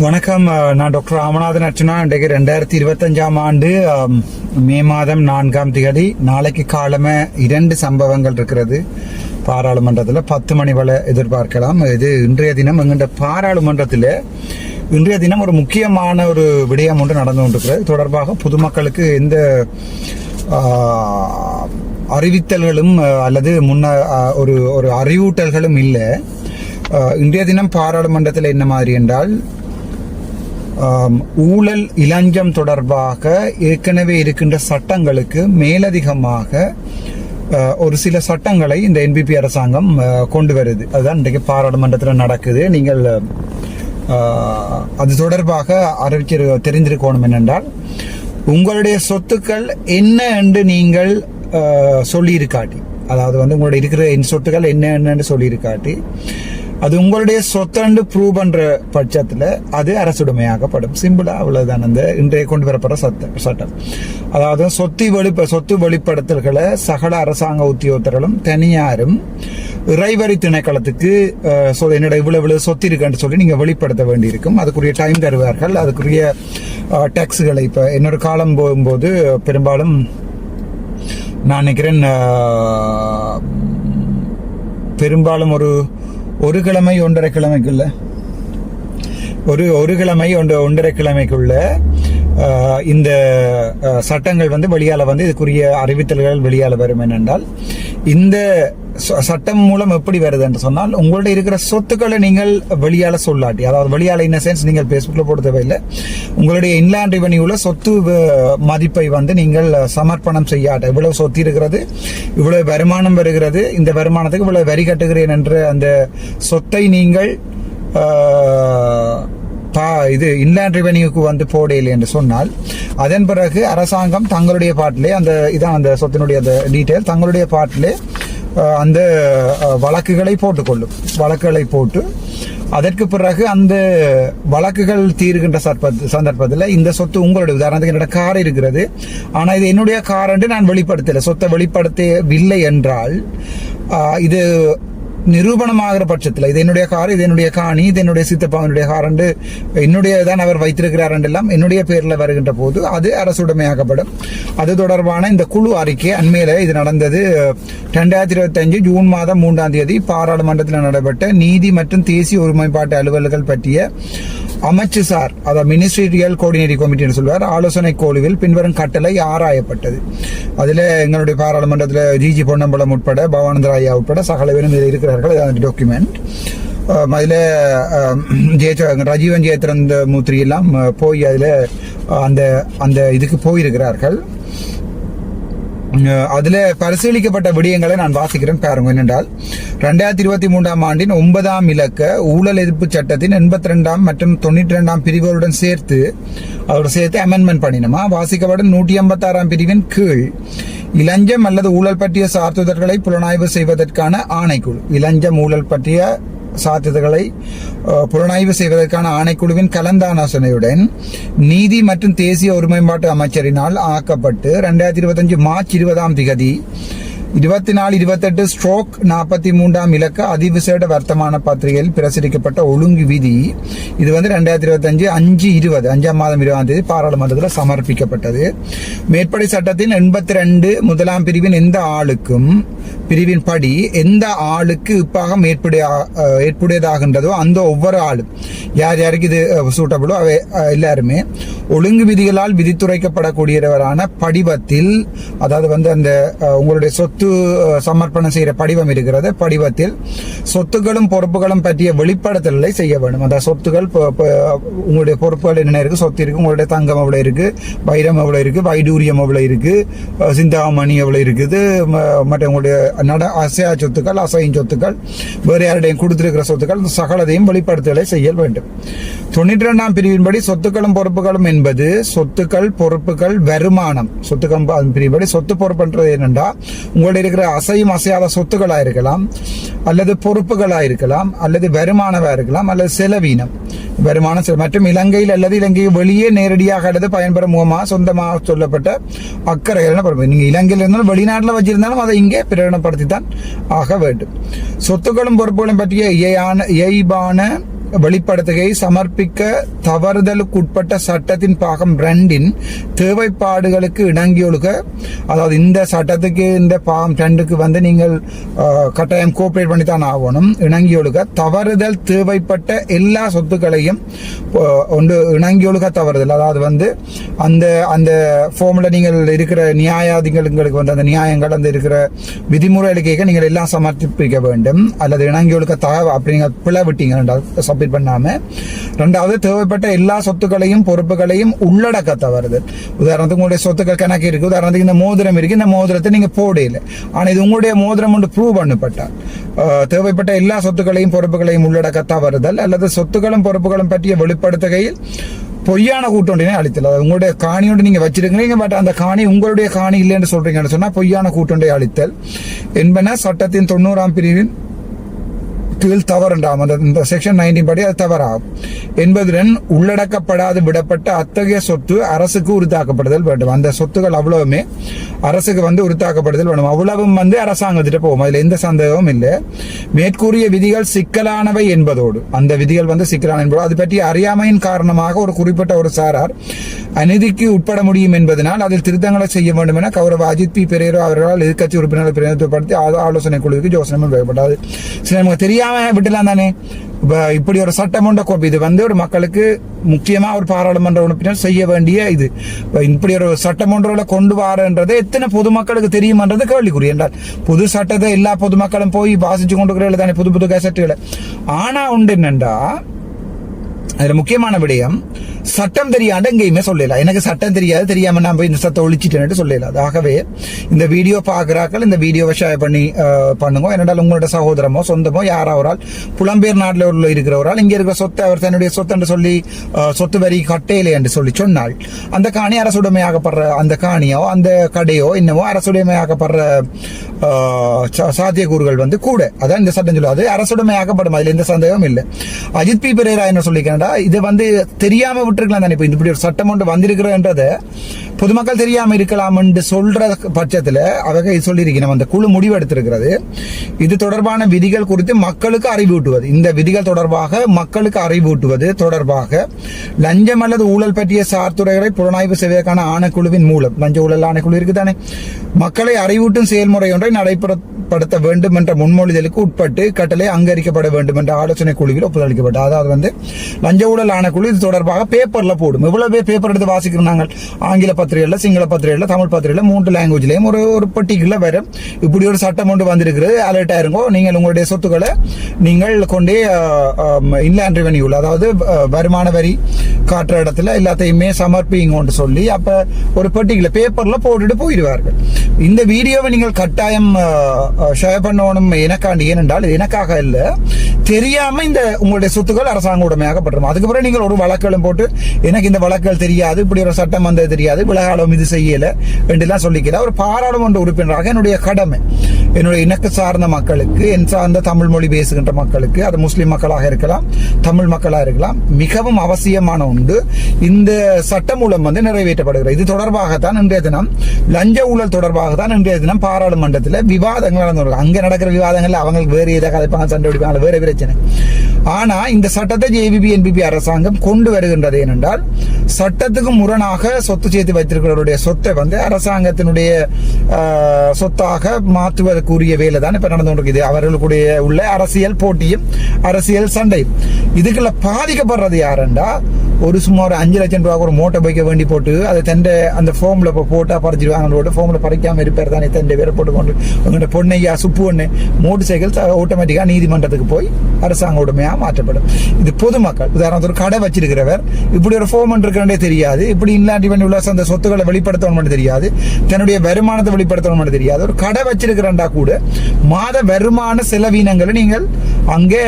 வணக்கம். நான் டாக்டர் ராமநாதன் அர்ச்சனா. இன்றைக்கு 2025 ஆண்டு மே மாதம் 4ஆம் தேதி. நாளைக்கு காலமே 2 சம்பவங்கள் இருக்கிறது பாராளுமன்றத்தில். 10 மணி வரை எதிர்பார்க்கலாம். இது இன்றைய தினம் எங்கள்ட பாராளுமன்றத்தில் இன்றைய தினம் ஒரு முக்கியமான ஒரு விடயம் ஒன்று நடந்து கொண்டிருக்கிறது. தொடர்பாக பொதுமக்களுக்கு எந்த அறிவித்தல்களும் அல்லது ஒரு அறிவூட்டல்களும் இல்லை. இன்றைய தினம் பாராளுமன்றத்தில் என்ன மாதிரி என்றால், ஊழல் இளஞ்சம் தொடர்பாக ஏற்கனவே இருக்கின்ற சட்டங்களுக்கு மேலதிகமாக ஒரு சில சட்டங்களை இந்த என்பிபி அரசாங்கம் கொண்டு வருது. அதுதான் இன்றைக்கு பாராளுமன்றத்தில் நடக்குது. நீங்கள் அது தொடர்பாக தெரிந்திருக்கணும். என்னென்றால், உங்களுடைய சொத்துக்கள் என்ன என்று நீங்கள் சொல்லியிருக்காட்டி, அதாவது உங்களுடைய இருக்கிற சொத்துக்கள் என்னன்னு சொல்லியிருக்காட்டி, அது உங்களுடைய சொத்தண்டு ப்ரூவ் பண்ற பட்சத்தில் அது அரசுடைமையாகப்படும். சிம்பிளா அவ்வளவுதான் அந்த இன்றைய கொண்டு வரப்படுற சட்டம். அதாவது சொத்து வெளிப்படுத்தல்களை சகல அரசாங்க உத்தியோகத்தர்களும் தனியாரும் இறைவரி திணைக்களத்துக்கு என்னோட இவ்வளவு சொத்து இருக்குன்னு சொல்லி நீங்க வெளிப்படுத்த வேண்டியிருக்கும். அதுக்குரிய டைம் தருவார்கள். அதுக்குரிய டாக்ஸுகளை இப்ப இன்னொரு காலம் போகும்போது பெரும்பாலும் நான் நினைக்கிறேன் பெரும்பாலும் ஒரு கிழமை 1.5 கிழமைக்குள்ள ஒரு கிழமை 1.5 கிழமைக்குள்ள இந்த சட்டங்கள் வெளியால இதுக்குரிய அறிவித்தல்கள் வெளியால வரும். என்னென்றால், இந்த சட்டம் மூலம் எப்படி வருது என்று சொன்னால், உங்களுடைய இருக்கிற சொத்துக்களை நீங்கள் வெளியால சொல்லாட்டி, அதாவது வெளியால இன் சென்ஸ் நீங்கள் பேஸ்புக்ல போட தேவையில்லை, உங்களுடைய இன்லாண்ட் ரெவென்யூல சொத்து மதிப்பை நீங்கள் சமர்ப்பணம் செய்யாட்ட, இவ்வளவு சொத்து இருக்கிறது, இவ்வளவு வருமானம் வருகிறது, இந்த வருமானத்துக்கு இவ்வளவு வரி கட்டுகிறேன் என்ற அந்த சொத்தை நீங்கள் இது இன்லாண்ட் ரெவென்யூக்கு போடையில்லை என்று சொன்னால், அதன் பிறகு அரசாங்கம் தங்களுடைய பாட்டிலே அந்த சொத்தினுடைய டீட்டெயில் தங்களுடைய பாட்டிலே அந்த வழக்குகளை போட்டுக்கொள்ளும். வழக்குகளை போட்டு அதற்கு பிறகு அந்த வழக்குகள் தீர்கின்ற சந்தர்ப்பத்தில் இந்த சொத்து உங்களுடைய, உதாரணத்துக்கு என்னோட கார் இருக்கிறது, ஆனால் இது என்னுடைய கார் என்று நான் வெளிப்படுத்தலை, சொத்தை வெளிப்படுத்தவில்லை என்றால், இது நிரூபணமாகிற பட்சத்தில் இது என்னுடைய கார், இது என்னுடைய காணி, இது என்னுடைய சித்தப்பாவினுடைய கார் என்று என்னுடைய தான் அவர் வைத்திருக்கிறார் என்றெல்லாம் என்னுடைய பேரில் வருகின்ற போது அது அரசுடைமையாக்கப்படும். அது தொடர்பான இந்த குழு அறிக்கை அண்மையில இது நடந்தது 2025 ஜூன் மாதம் 3ஆம் தேதி பாராளுமன்றத்தில் நடைபெற்ற நீதி மற்றும் தேசிய ஒருமைப்பாட்டு அலுவல்கள் பற்றிய அமைச்சு சார், அதாவது மினிஸ்ட்ரியல் கோஆர்டினேட்டிவ் கமிட்டி சொல்வார், ஆலோசனை குழுவில் பின்வரும் கட்டளை ஆராயப்பட்டது. அதில் எங்களுடைய பாராளுமன்றத்தில் ஜிஜி பொன்னம்பலம் உட்பட பவானந்த ராயா உட்பட சகல பேரும் இதில் இருக்கிறார்கள். டாக்குமெண்ட் அதில் ரஜீவன் ஜெயத்ரந்த் மூத்ரி எல்லாம் போய் அதில் அந்த இதுக்கு போயிருக்கிறார்கள். அதுல பரிசீலிக்கப்பட்ட விடயங்களை நான் வாசிக்கிறேன் பாருங்க. என்னென்றால், 2023ஆம் ஆண்டின் 9ஆம் இலக்க ஊழல் எதிர்ப்பு சட்டத்தின் 82ஆம் மற்றும் 92ஆம் பிரிவுகளுடன் சேர்த்து அமெண்ட்மெண்ட் பண்ணினோமா. வாசிக்கப்படும் 186ஆம் பிரிவின் கீழ் இளஞ்சம் அல்லது ஊழல் பற்றிய சார்த்துதல்களை புலனாய்வு செய்வதற்கான ஆணைக்குழு, இளஞ்சம் ஊழல் பற்றிய சாத்தியங்களை புலனாய்வு செய்வதற்கான ஆணைக்குழுவின் கலந்தாலோசனையுடன் நீதி மற்றும் தேசிய ஒருமைப்பாட்டு அமைச்சரினால் ஆக்கப்பட்டு 2025 மார்ச் 20ஆம் தேதி 2428/43ஆம் இலக்க அதிவிசேட வர்த்தமான பத்திரிகையில் பிரசுரிக்கப்பட்ட ஒழுங்கு விதி இது 2025 5/20 மாதம் 20ஆம் தேதி பாராளுமன்றத்தில் சமர்ப்பிக்கப்பட்டது. மேற்படி சட்டத்தின் 82 முதலாம் பிரிவின் பிரிவின் படி எந்த ஆளுக்கு இப்பாகம் ஏற்புடையதாகின்றதோ அந்த ஒவ்வொரு ஆளும், யார் யாருக்கு இது சூட்டபிளோ அவை எல்லாருமே ஒழுங்கு விதிகளால் விதித்துரைக்கப்படக்கூடியவரான படிவத்தில், அதாவது அந்த உங்களுடைய சொத்து சமர்ப்பணம் செய்யற படிவம் இருக்கிறது, படிவத்தில் சொத்துக்களும் பொறுப்புகளும் பற்றிய வெளிப்படுத்தலை செய்ய வேண்டும். அந்த சொத்துக்கள், உங்களுடைய பொறுப்புகள் என்ன இருக்கு, சொத்து இருக்கு, உங்களுடைய தங்கம் எவ்வளவு இருக்கு, வைரம் எவ்வளவு இருக்கு, வைடூரியம் எவ்வளவு இருக்கு, சிந்தாமணி எவ்வளவு இருக்குது, மற்ற உங்களுடைய அசையா சொத்துக்கள், அசையும் சொத்துக்கள், வேறு யாருடையும் கொடுத்திருக்கிற சொத்துக்கள், சகலதையும் வெளிப்படுத்தலை செய்ய வேண்டும். 92ஆம் பிரிவின்படி சொத்துக்களும் பொறுப்புகளும் என்பது சொத்துக்கள், பொறுப்புகள், வருமானம். சொத்துக்கள் பிரிவின்படி சொத்து பொறுப்புன்றது என்னென்றா, உங்களுடைய இருக்கிற அசையும் அசையாத சொத்துக்களா இருக்கலாம், அல்லது பொறுப்புகளா இருக்கலாம், அல்லது வருமானமா இருக்கலாம், அல்லது செலவீனம் வருமானம் மற்றும் இலங்கையில் அல்லது இலங்கைக்கு வெளியே நேரடியாக அல்லது பயன்பெறும் முகமாக சொந்தமாக சொல்லப்பட்ட அக்கறைகள். நீங்க இலங்கையில் இருந்தாலும் வெளிநாட்டில் வச்சிருந்தாலும் அதை இங்கே பிரகடனப்படுத்தித்தான் ஆக வேண்டும். சொத்துக்களும் பொறுப்புகளும் பற்றிய இயைபான வெளிப்படுத்துகையை சமர்ப்பிக்க தவறுதலுக்குட்பட்ட சட்டத்தின் பாகம் 2 தேவைப்பாடுகளுக்கு இணங்கியொழுக, அதாவது இந்த சட்டத்துக்கு இந்த பாகம் 2க்கு வந்து நீங்கள் கட்டாயம் கோஆபரேட் பண்ணி தான் ஆகணும். இணங்கியொழுக தவறுதல் தேவைப்பட்ட எல்லா சொத்துக்களையும் ஒன்று இணங்கியொழுக தவறுதல், அதாவது வந்து அந்த அந்த ஃபார்ம்ல நீங்கள் இருக்கிற நியாயாதிகளுக்கு வந்து அந்த நியாயங்கள் அந்த இருக்கிற விதிமுறைகளுக்கு நீங்கள் எல்லாம் சமர்ப்பிக்க வேண்டும். அல்லது இணங்கியொழுக அப்படி நீங்கள் பிளவிட்டீங்க சப்மிட் பண்ணாம. 2வது தேவைப்பட்ட எல்லா சொத்துக்களையும் பொறுப்புகளையும் உள்ளடக்க தவறுதல். உதாரணத்துக்கு உங்களுடைய சொத்துக்கள் கணக்கு இருக்கு, உதாரணத்துக்கு இந்த மோதிரம் இருக்கு, இந்த மோதிரத்தை நீங்க போடல, ஆனா இது உங்களுடைய மோதிரம் ஒன்று ப்ரூவ் பண்ணப்பட்டால் தேவைப்பட்ட எல்லா சொத்துக்களையும் பொறுப்புகளையும் உள்ளடக்க தவறுதல். அல்லது சொத்துக்களும் பொறுப்புகளும் பற்றிய வெளிப்படுத்துகையில் பொய்யான கூட்டொன்றினை அளித்தல். அதாவது உங்களுடைய காணியோடு நீங்க வச்சிருக்கீங்க, பட் அந்த காணி உங்களுடைய காணி இல்லைன்னு சொல்றீங்கன்னு சொன்னா பொய்யான கூட்டொன்றை அளித்தல் என்பன சட்டத்தின் 90ஆம் பிரிவின் கீழ் தவறுண்டாம். அந்த செக்ஷன் 19 படி அது தவறாகும் என்பதுடன் உள்ளடக்கப்படாது விடப்பட்ட அத்தகைய சொத்து அரசுக்கு உரித்தாக்கப்படுதல் வேண்டும். அந்த சொத்துக்கள் அவ்வளவுமே அரசுக்கு வந்து உரித்தாக்கப்படுதல் வேண்டும். அவ்வளவும் வந்து அரசாங்கத்திட்ட போகும், அதுல எந்த சந்தேகமும் இல்லை. மேற்கூறிய விதிகள் சிக்கலானவை என்பதோடு, அந்த விதிகள் வந்து சிக்கலான என்பதோடு அது பற்றி அறியாமையின் காரணமாக ஒரு குறிப்பிட்ட ஒரு சாரார் அநீதிக்கு உட்பட முடியும் என்பதனால் அதில் திருத்தங்களை செய்ய வேண்டும் என கௌரவ அஜித் பி பெரேரா அவர்களால் எதிர்கட்சி உறுப்பினர்களை பிரதிநிதித்துவப்படுத்தி ஆலோசனை குழுவுக்கு யோசனை வைக்கப்பட்டது. சில நமக்கு தெரியாம விட்டுலாம் தானே. இப்படி ஒரு சட்டம் ஒன்ற கோப்பி, இது வந்து ஒரு மக்களுக்கு முக்கியமா ஒரு பாராளுமன்ற உறுப்பினர் செய்ய வேண்டிய இது. இப்படி ஒரு சட்டம் ஒன்றுல கொண்டு வரன்றது எத்தனை பொதுமக்களுக்கு தெரியுமன்றது கேள்விக்குறி. என்றால் புது சட்டத்தை எல்லா பொதுமக்களும் போய் வாசிச்சு கொண்டு தானே புது புது கேசட்டுகளை. ஆனா உண்டு என்னண்டா அதுல முக்கியமான விடயம், சட்டம் தெரியாத எங்கேயுமே சொல்லலாம். எனக்கு சட்டம் தெரியாது, தெரியாம நான் போய் இந்த சட்டத்தை ஒழிச்சிட்டேன்னு சொல்லலாம். ஆகவே இந்த வீடியோ பாக்குறாக்கள் இந்த வீடியோவை ஷேர் பண்ணி பண்ணுங்க. என்னடால் உங்களோட சகோதரமோ சொந்தமோ யாராவரால் புலம்பெயர் நாட்டில் உள்ள இருக்கிறவரால் இங்க இருக்கிற சொத்தை அவர் தன்னுடைய சொத்து என்று சொல்லி சொத்து வரி கட்டையிலே என்று சொல்லி சொன்னால் அந்த காணி அரசுடைமையாகப்படுற அந்த காணியோ அந்த கடையோ இன்னமோ அரசுடைமையாகப்படுற சாத்தியக்கூறுகள் வந்து கூட. அதான் இந்த சட்டம் சொல்லுவது அரசுடைமையாகப்படும், அதுல எந்த சந்தேகமும் இல்லை. அஜித் பி பெரேரா என்ன சொல்லிக்கிறேன்டா, இது வந்து தெரியாம விட்டுருக்கலாம் தானே. இப்ப இப்படி ஒரு சட்டம் ஒன்று வந்திருக்கிறன்றத பொதுமக்கள் தெரியாம இருக்கலாம் என்று சொல்ற பட்சத்துல அவங்க சொல்லியிருக்கணும். அந்த குழு முடிவு எடுத்திருக்கிறது இது தொடர்பான விதிகள் குறித்து மக்களுக்கு அறிவூட்டுவது, இந்த விதிகள் தொடர்பாக மக்களுக்கு அறிவூட்டுவது தொடர்பாக லஞ்சம் அல்லது ஊழல் பற்றிய சார்துறைகளை புலனாய்வு செய்வதற்கான ஆணைக்குழுவின் மூலம், லஞ்ச ஊழல் ஆணைக்குழு இருக்குதானே, மக்களை அறிவூட்டும் செயல்முறை ஒன்றை நடைபெறப்படுத்த வேண்டும் என்ற முன்மொழிதலுக்கு உட்பட்டு கட்டளை அங்கீகரிக்கப்பட வேண்டும் என்ற ஆலோசனை குழுவில் ஒப்புதல் அளிக்கப்பட்டது. அதாவது வந்து லஞ்ச ஊழல் ஆணைக்குழு இது தொடர்பாக பேப்பர்ல போடும். எவ்வளவு பேர் பேப்பர் எடுத்து வாசிக்கிறாங்க, ஆங்கில பத்திரிகைல, சிங்கள பத்திரிகைல, தமிழ் பத்திரிகைல, 3 லாங்குவேஜ்லயும் ஒரு பர்டிகுலர் வரும். இப்படி ஒரு சட்டம் ஒன்று வந்திருக்கிறது, அலர்ட் ஆயிருங்கோ, நீங்கள் உங்களுடைய சொத்துக்களை நீங்கள் கொண்டே இன்லேண்ட் ரெவென்யூல, அதாவது வருமான வரி காட்டுற இடத்துல எல்லாத்தையுமே சமர்ப்பிங்கன்னு சொல்லி அப்ப ஒரு பர்டிகுலர் பேப்பர்ல போட்டுட்டு போயிடுவார்கள். இந்த வீடியோவை நீங்கள் கட்டாயம் ஷேர் பண்ணணும் எனக்காண்டி. ஏனென்றால் எனக்காக இல்ல, தெரியாம இந்த உங்களுடைய சொத்துக்கள் அரசாங்க உடைமையாகப்படும். அதுக்கப்புறம் நீங்கள் ஒரு வழக்கெல்லாம் போட்டு எனக்கு இந்த வழக்குகள் தெரியாது, இப்படி ஒரு சட்டம் வந்தது தெரியாது, விலகாலம் இது செய்யல என்றெல்லாம் சொல்லிக்கல. ஒரு பாராளுமன்ற உறுப்பினராக என்னுடைய கடமை என்னுடைய இனக்கு சார்ந்த மக்களுக்கு, என் சார்ந்த தமிழ் மொழி பேசுகின்ற மக்களுக்கு, அது முஸ்லிம் மக்களாக இருக்கலாம், தமிழ் மக்களாக இருக்கலாம், மிகவும் அவசியமான உண்டு இந்த சட்டம் மூலம் வந்து நிறைவேற்றப்படுகிறது. இது தொடர்பாகத்தான் இன்றைய தினம் லஞ்ச ஊழல் தொடர்பாக தான் இன்றைய தினம் பாராளுமன்றத்தில் விவாதங்கள் நடந்து. அங்க நடக்கிற விவாதங்கள் அவங்களுக்கு வேறு ஏதாவது கதைப்பாங்க, சண்டை பிடிப்பாங்க, வேற பிரச்சனை. ஆனா இந்த சட்டத்தை ஜேவிபி என்பிபி அரசாங்கம் கொண்டு வருகின்றது. ஏனென்றால் சட்டத்துக்கு முரணாக சொத்து சேர்த்து வைத்திருக்கிறவருடைய சொத்தை வந்து அரசாங்கத்தினுடைய சொத்தாக மாற்றுவதற்குரிய வேலை தான் இப்ப நடந்து கொண்டிருக்குது. அவர்களுடைய உள்ள அரசியல் போட்டியும் அரசியல் சண்டையும். இதுக்குள்ள பாதிக்கப்படுறது யாருண்டா, ஒரு சுமார் 5 லட்சம் ரூபாய்க்கு ஒரு மோட்டர் பைக்கை வேண்டி போட்டு அதை தண்டை அந்த ஃபார்ம்ல போட்டா பறிச்சிருவாங்க. ஃபார்ம்ல பறிக்காம இருப்பார் தானே, தண்டை வேற போட்டு கொண்டு உங்கள்கிட்ட பொண்ணையா சுப்பு ஒண்ணு மோட்டர் சைக்கிள் ஆட்டோமேட்டிக்கா நீதிமன்றத்துக்கு போய் அரசாங்க உடைமையா மாற்றப்படும். இது பொதுமக்கள், உதாரணத்துக்கு ஒரு கடை வச்சிருக்கிறவர் இப்படி ஒரு ஃபார்ம் இருக்கிறதே தெரியாது, இப்படி இல்லாட்டி உள்ள அந்த சொத்துக்களை வெளிப்படுத்தணும் தெரியாது, தன்னுடைய வருமானத்தை வெளிப்படுத்தணும் தெரியாது. ஒரு கடை வச்சிருக்கிறா கூட மாத வருமான செலவீனங்களை நீங்கள் அங்கே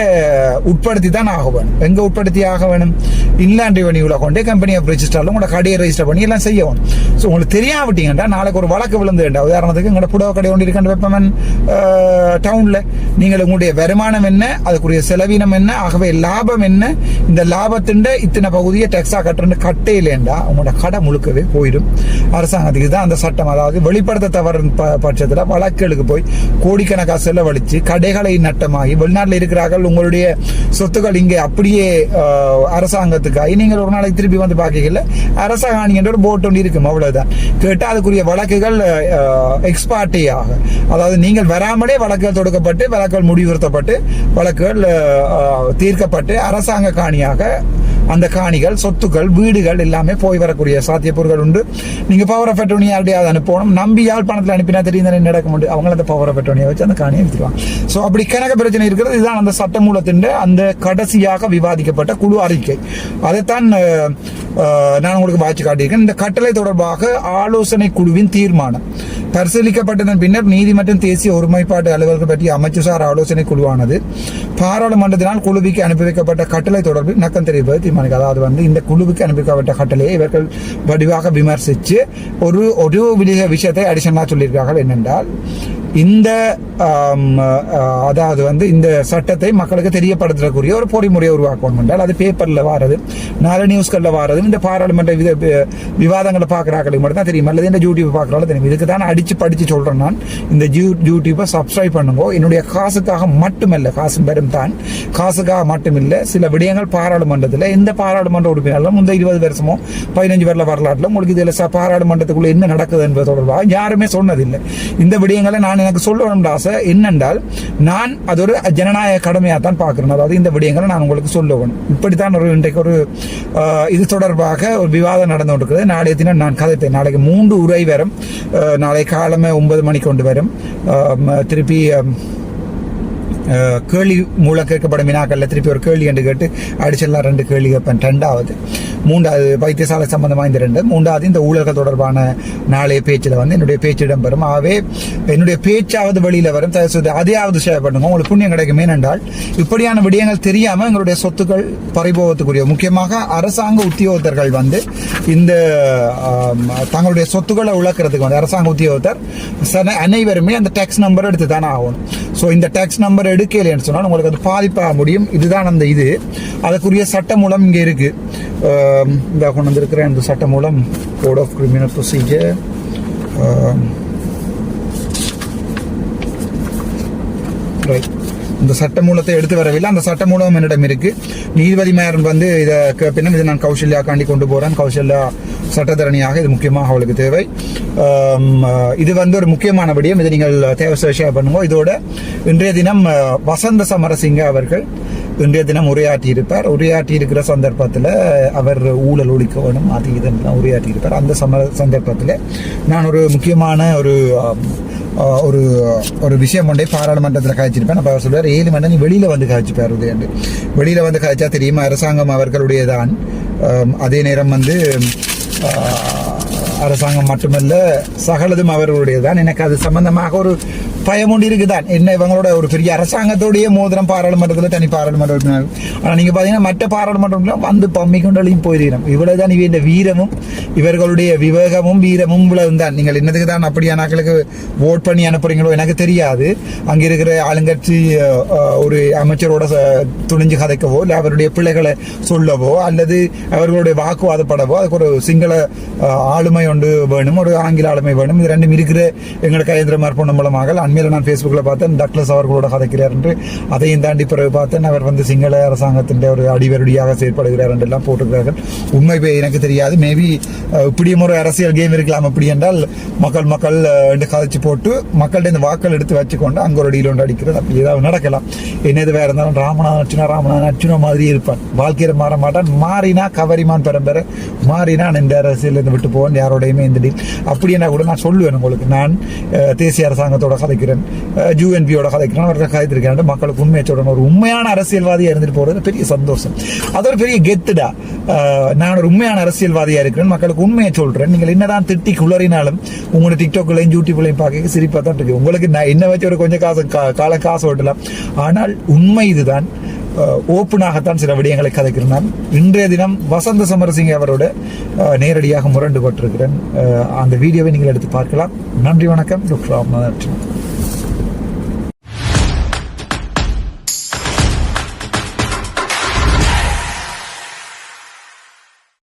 உட்படுத்தி தான் ஆக வேணும். எங்க உட்படுத்தி ஆக வேணும்? இன்லாண்ட் ரெவென்யூல கொண்டு கம்பெனி ஆஃப் ரெஜிஸ்டர்ல உங்களோட கடையை ரெஜிஸ்டர் பண்ணி எல்லாம் செய்யணும். ஸோ உங்களுக்கு தெரியாவிட்டீங்கன்னா நாளைக்கு ஒரு வழக்கு விழுந்து வேண்டாம். உதாரணத்துக்கு எங்களோட புடவை கடை ஒன்று இருக்கின்ற வெப்பமன் டவுன்ல நீங்கள் உங்களுடைய வருமானம் என்ன, அதுக்குரிய செலவீனம் என்ன, ஆகவே லாபம் என்ன, இந்த லாபத்தின் இத்தனை பகுதியை டெக்ஸா கட்டுறது கட்டையிலேண்டா உங்களோட கடை முழுக்கவே போயிடும் அரசாங்கத்துக்கு. தான் அந்த சட்டம். அதாவது வெளிப்படுத்த தவறு பட்சத்தில் வழக்குகளுக்கு போய் கோடிக்கணக்காக செலவழிச்சு கடைகளை நட்டமாகி வெளிநாட்டில் இருக்கிற இருக்கிறார்கள், உங்களுடைய சொத்துக்கள் இங்கே அப்படியே அரசாங்கத்துக்காக நீங்கள் ஒரு நாளைக்கு திருப்பி வந்து பார்க்கல அரசாங்கம் என்ற ஒரு போட் ஒன்று இருக்கும், அவ்வளவுதான். கேட்டால் அதுக்குரிய வழக்குகள் எக்ஸ்பார்ட்டியாக, அதாவது நீங்கள் வராமலே வழக்குகள் தொடுக்கப்பட்டு வழக்குகள் முடிவுறுத்தப்பட்டு வழக்குகள் தீர்க்கப்பட்டு அரசாங்க காணியாக அந்த காணிகள் சொத்துக்கள் வீடுகள் எல்லாமே போய் வரக்கூடிய சாத்தியப்பொருட்கள் உண்டு. நீங்க பவர் ஆஃப் அட்டர்னி யாருடையாவது அனுப்பணும், நம்பி யாழ்ப்பாணத்தில் அனுப்பினா தெரியும் தானே நடக்க முடியும், அவங்க அந்த பவர் ஆஃப் அட்டர்னியை வச்சு அந்த காணியை வித்துருவாங்க. ஸோ அப்படி கணக்கு பிரச்சனை இருக்கிறது. இதுதான் அந்த சட்டமூலத்தின் அந்த கடைசியாக விவாதிக்கப்பட்ட குழு அறிக்கை. அதைத்தான் நான் உங்களுக்கு வாய்ச்சி காட்டியிருக்கேன். இந்த கட்டளை தொடர்பாக ஆலோசனை குழுவின் தீர்மானம் பரிசீலிக்கப்பட்டதன் பின்னர் நீதி மற்றும் தேசிய ஒருமைப்பாட்டு அலுவலர்கள் பற்றிய அமைச்சுசார் ஆலோசனை குழுவானது பாராளுமன்றத்தினால் குழுவுக்கு அனுப்பி வைக்கப்பட்ட கட்டளை தொடர்பில் இணக்கம் தெரிவிப்பது தீர்மானிக்கும். அதாவது இந்த குழுவுக்கு அனுப்பி வைக்கப்பட்ட கட்டளையை இவர்கள் வடிவாக விமர்சித்து ஒரு விஷயத்தை அடிஷனலா சொல்லியிருக்கார்கள். என்னென்றால் இந்த அதாவது இந்த சட்டத்தை மக்களுக்கு தெரியப்படுத்தக்கூடிய ஒரு பொறிமுறையை உருவாக்கணும் என்றால் அது பேப்பர்ல வாரது, நாலு நியூஸ்கள்ல வாரது, இந்த பாராளுமன்ற விவாதங்களை பார்க்குறாங்களுக்கு மட்டும் தான் தெரியும், அல்லது இந்த யூடியூப் பார்க்குறாலும் தெரியும். இதுக்கு தான் அடிச்சு படிச்சு சொல்றேன் நான். இந்த யூடியூப்பை சப்ஸ்கிரைப் பண்ணுங்க. என்னுடைய காசுக்காக மட்டுமல்ல, காசு பெரும் தான், காசுக்காக மட்டுமில்லை. சில விடயங்கள் பாராளுமன்றத்தில் எந்த பாராளுமன்ற உறுப்பினர்களும் இந்த 20 வருஷமோ 15 வருட வரலாற்றில் உங்களுக்கு இதில் பாராளுமன்றத்துக்குள்ள என்ன நடக்குது என்பது தொடர்பாக யாருமே சொன்னதில்லை. இந்த விடயங்களை நான் எனக்கு சொல்ல வேண்டும் ஆசை என்னென்றால், நான் அது ஒரு ஜனநாயக கடமையாக தான் பார்க்கிறேன். அதாவது இந்த விடயங்களை நான் உங்களுக்கு சொல்ல வேணும். இப்படித்தான் இன்றைக்கு ஒரு இது தொடர்பாக ஒரு விவாதம் நடந்து கொண்டிருக்கிறது. நாளைய தினம் நான் கதைத்தேன். நாளைக்கு 3 உரை வரும். நாளை காலமே 9 மணிக்கு கொண்டு வரும். திருப்பி கேள்வி மூலம் கேட்கப்படும் வினாக்கள்ல திருப்பி ஒரு கேள்வி என்று கேட்டு அடிச்செல்லாம் 2 கேள்வி கேட்பேன். 2வது 3வது வைத்தியசாலை சம்பந்தமா இந்த 2, 3வது இந்த ஊழல்கள் தொடர்பான நாளைய பேச்சில் என்னுடைய பேச்சு இடம்பெறும். ஆகவே என்னுடைய பேச்சாவது வெளியில வரும். அதையாவது ஷேர் பண்ணுங்க, உங்களுக்கு புண்ணியம் கிடைக்கும். ஏனென்றால் இப்படியான விடயங்கள் தெரியாம எங்களுடைய சொத்துக்கள் பறிபோகத்துக்குரிய, முக்கியமாக அரசாங்க உத்தியோகத்தர்கள் இந்த தங்களுடைய சொத்துக்களை உழக்கிறதுக்கு அரசாங்க உத்தியோகத்தர் அனைவருமே அந்த டாக்ஸ் நம்பர் எடுத்து தானே ஆகணும். ஸோ இந்த டாக்ஸ் நம்பர் எடுக்கலைன்னு சொன்னால் உங்களுக்கு அது பாதிப்பாக முடியும். இதுதான் அந்த இது அதுக்குரிய சட்ட மூலம் இங்கே இருக்கு. இந்த கொண்டு வந்திருக்கிற இந்த சட்ட மூலம் code of criminal procedure right. இந்த சட்ட மூலத்தை எடுத்து வரவில்லை. அந்த சட்ட மூலம் என்னிடம் இருக்கு. நீதிபதி மேரன் இதை பின்னர் இதை நான் கௌசல்யா காண்டி கொண்டு போறேன். கௌசல்யா சட்டத்தரணியாக இது முக்கியமாக அவளுக்கு தேவை. இது ஒரு முக்கியமான விடயம். இதை நீங்கள் தேவை ஷேர் பண்ணுங்க. இதோட இன்றைய தினம் வசந்த சமரசிங்க அவர்கள் இன்றைய தினம் உரையாற்றி இருப்பார். உரையாற்றி இருக்கிற சந்தர்ப்பத்தில் அவர் ஊழல் ஒழிக்க வேணும், அது இதெல்லாம் உரையாற்றி இருப்பார். அந்த சந்தர்ப்பத்தில் நான் ஒரு முக்கியமான ஒரு விஷயம் ஒன்றை பாராளுமன்றத்தில் காய்ச்சிருப்பேன். அப்போ அவர் சொல்வார், 7 மணி வெளியில காய்ச்சிப்பார். உதயண்டு வெளியில காய்ச்சா தெரியுமா அரசாங்கம் அவர்களுடையதான். அதே நேரம் அரசாங்கம் மட்டுமல்ல சகலதும் அவர்களுடையதான். எனக்கு அது சம்பந்தமாக ஒரு பயம் ஒன்று இருக்குதான். என்ன இவங்களோட ஒரு பெரிய அரசாங்கத்தோடைய மோதிரம் பாராளுமன்றத்தில் தனி பாராளுமன்ற உறுப்பினர். ஆனால் நீங்க பாத்தீங்கன்னா மற்ற பாராளுமன்றம் பம்மி கொண்டாலையும் போயிருக்கிறோம். இவ்வளவுதான் இவ இந்த வீரமும் இவர்களுடைய விவேகமும் வீரமும் இவ்வளவு தான். நீங்கள் என்னதுக்கு தான் அப்படியான நாட்களுக்கு ஓட் பண்ணி அனுப்புறீங்களோ எனக்கு தெரியாது. அங்க இருக்கிற ஆளுங்கட்சி ஒரு அமைச்சரோட துணிஞ்சு கதைக்கவோ இல்லை அவருடைய பிள்ளைகளை சொல்லவோ அல்லது அவர்களுடைய வாக்குவாதப்படவோ அதுக்கு ஒரு சிங்கள ஆளுமை ஒன்று வேணும், ஒரு ஆங்கில ஆளுமை வேணும். இது ரெண்டும் இருக்கிற எங்களுக்கு கயந்திரமார் பொண்ணு மூலமாக அண்மையில நான் ஃபேஸ்புக்கில் பார்த்தேன் டக்ளஸ் அவர்களோட கதைக்கிறார் என்று. அதையும் தாண்டி பிறகு பார்த்தேன் அவர் சிங்கள அரசாங்கத்தின் ஒரு அடிவருடியாக செயற்படுகிறார் என்றெல்லாம் போட்டிருக்கிறார்கள். உண்மை எனக்கு தெரியாது. மேபி இப்படியும் ஒரு அரசியல் கேம் இருக்கலாம். அப்படி என்றால் மக்கள் என்று கதைச்சு போட்டு மக்கள்கிட்ட இந்த வாக்கள் எடுத்து வச்சுக்கொண்டு அங்க ஒரு டீல் ஒன்று அடிக்கிறது அப்படி ஏதாவது நடக்கலாம். என்னது வேற இருந்தாலும் ராமநாதன் அர்ச்சுனா மாதிரி இருப்பான். வாழ்க்கையில மாற மாட்டான். மாறினா கவரிமான் பெற மாறினா இந்த அரசியல் இருந்து விட்டு போவேன், யாரோடையுமே இந்த டீல் அப்படி என்ன கூட நான் சொல்லுவேன் உங்களுக்கு. நான் தேசிய அரசாங்கத்தோட கதைக்கிறேன், யூஎன்பியோட கதைக்கிறேன், அவர்கள் கதைத்திருக்கேன். மக்களுக்கு உண்மையை சொல்லணும். ஒரு உண்மையான அரசியல்வாதியா இருந்துட்டு போறது பெரிய சந்தோஷம். அது ஒரு பெரிய கெத்துடா. நான் ஒரு உண்மையான அரசியல்வாதியா இருக்கிறேன், மக்களுக்கு உண்மையை சொல்றேன். நீங்கள் என்னதான் திட்டி குளறினாலும் உங்களோட டிக்டாக்லையும் யூடியூப்லையும் பார்க்க சிரிப்பா தான் இருக்கு. உங்களுக்கு நான் என்ன வச்சு ஒரு கொஞ்சம் காசு ஓட்டலாம். ஆனால் உண்மை இதுதான். ஓப்பனாகத்தான் சில விடயங்களை கதைக்கிறேன். நான் இன்றைய தினம் வசந்த சமரசிங்க அவரோட நேரடியாக முரண்டு பட்டிருக்கிறேன். அந்த வீடியோவை நீங்கள் எடுத்து பார்க்கலாம். நன்றி, வணக்கம். டாக்டர் ராமநாதன்.